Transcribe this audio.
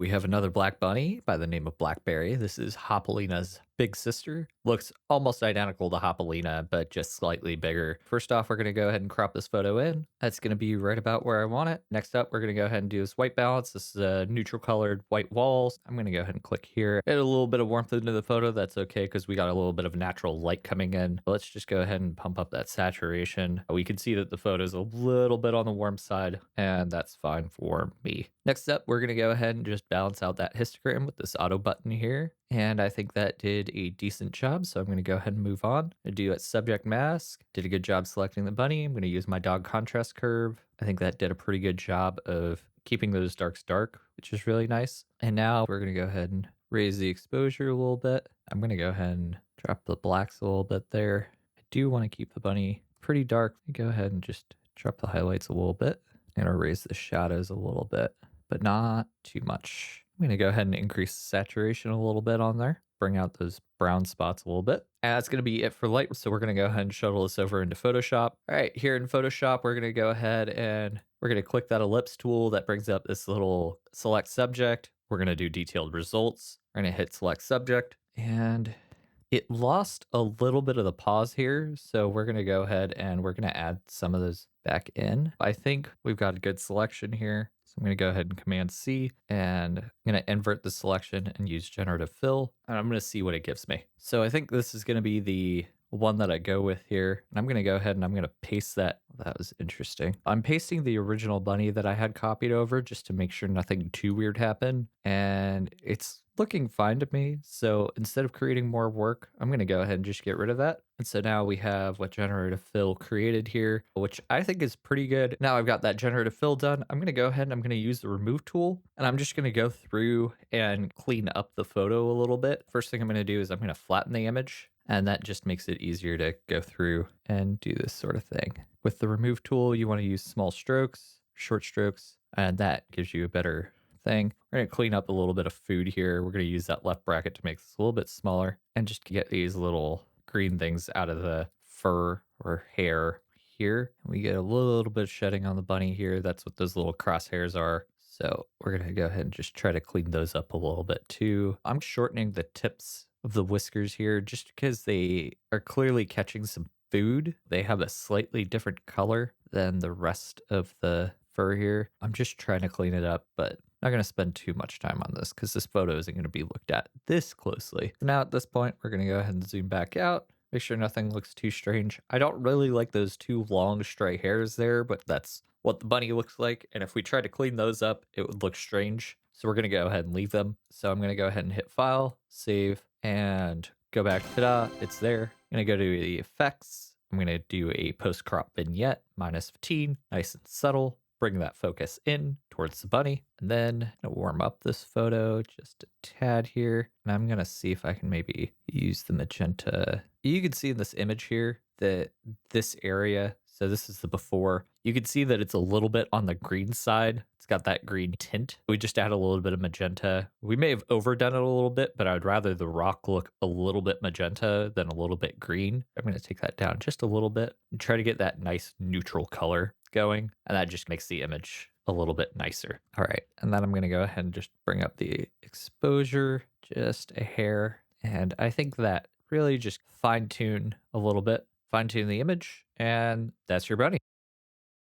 We have another black bunny by the name of Blackberry. This is Hopolina's big sister. Looks almost identical to Hopolina, but just slightly bigger. First off, we're going to go ahead and crop this photo in. That's going to be right about where I want it. Next up, we're going to go ahead and do this white balance. This is a neutral colored white walls. I'm going to go ahead and click here. Add a little bit of warmth into the photo. That's okay because we got a little bit of natural light coming in. Let's just go ahead and pump up that saturation. We can see that the photo is a little bit on the warm side, and that's fine for me. Next up, we're going to go ahead and just balance out that histogram with this auto button here. And I think that did a decent job. So I'm going to go ahead and move on. I do a subject mask. Did a good job selecting the bunny. I'm going to use my dog contrast curve. I think that did a pretty good job of keeping those darks dark, which is really nice. And now we're going to go ahead and raise the exposure a little bit. I'm going to go ahead and drop the blacks a little bit there. I do want to keep the bunny pretty dark. Go ahead and just drop the highlights a little bit. I'm going to raise the shadows a little bit, but not too much. I'm going to go ahead and increase the saturation a little bit on there. Bring out those brown spots a little bit. And that's going to be it for light. So we're going to go ahead and shuttle this over into Photoshop. All right, here in Photoshop, we're going to go ahead and we're going to click that ellipse tool that brings up this little select subject. We're going to do detailed results. We're going to hit select subject, and it lost a little bit of the pause here. So we're going to go ahead and we're going to add some of those back in. I think we've got a good selection here. So I'm going to go ahead and Command C, and I'm going to invert the selection and use generative fill. And I'm going to see what it gives me. So I think this is going to be the one that I go with here. And I'm going to go ahead and I'm going to paste that. That was interesting. I'm pasting the original bunny that I had copied over just to make sure nothing too weird happened. And it's looking fine to me. So instead of creating more work, I'm going to go ahead and just get rid of that. And so now we have what generative fill created here, which I think is pretty good. Now I've got that generative fill done. I'm going to go ahead and I'm going to use the remove tool, and I'm just going to go through and clean up the photo a little bit. First thing I'm going to do is I'm going to flatten the image, and that just makes it easier to go through and do this sort of thing. With the remove tool, you want to use small strokes, short strokes, and that gives you a better thing. We're going to clean up a little bit of food here. We're going to use that left bracket to make this a little bit smaller and just get these little green things out of the fur or hair here. We get a little bit of shedding on the bunny here. That's what those little crosshairs are. So we're going to go ahead and just try to clean those up a little bit too. I'm shortening the tips of the whiskers here just because they are clearly catching some food. They have a slightly different color than the rest of the fur here. I'm just trying to clean it up, but not going to spend too much time on this because this photo isn't going to be looked at this closely. Now at this point, we're going to go ahead and zoom back out. Make sure nothing looks too strange. I don't really like those two long stray hairs there, but that's what the bunny looks like. And if we try to clean those up, it would look strange. So we're going to go ahead and leave them. So I'm going to go ahead and hit File, Save, and go back. Ta-da, it's there. I'm going to go to the effects. I'm going to do a post-crop vignette, -15, nice and subtle. Bring that focus in towards the bunny, and then I'm gonna warm up this photo just a tad here. And I'm gonna see if I can maybe use the magenta. You can see in this image here that this area, so this is the before, you can see that it's a little bit on the green side. It's got that green tint. We just add a little bit of magenta. We may have overdone it a little bit, but I'd rather the rock look a little bit magenta than a little bit green. I'm gonna take that down just a little bit and try to get that nice neutral color going, and that just makes the image a little bit nicer. All right, and then I'm going to go ahead and just bring up the exposure just a hair, and I think that really just fine tune a little bit, fine tune the image, and that's your bunny.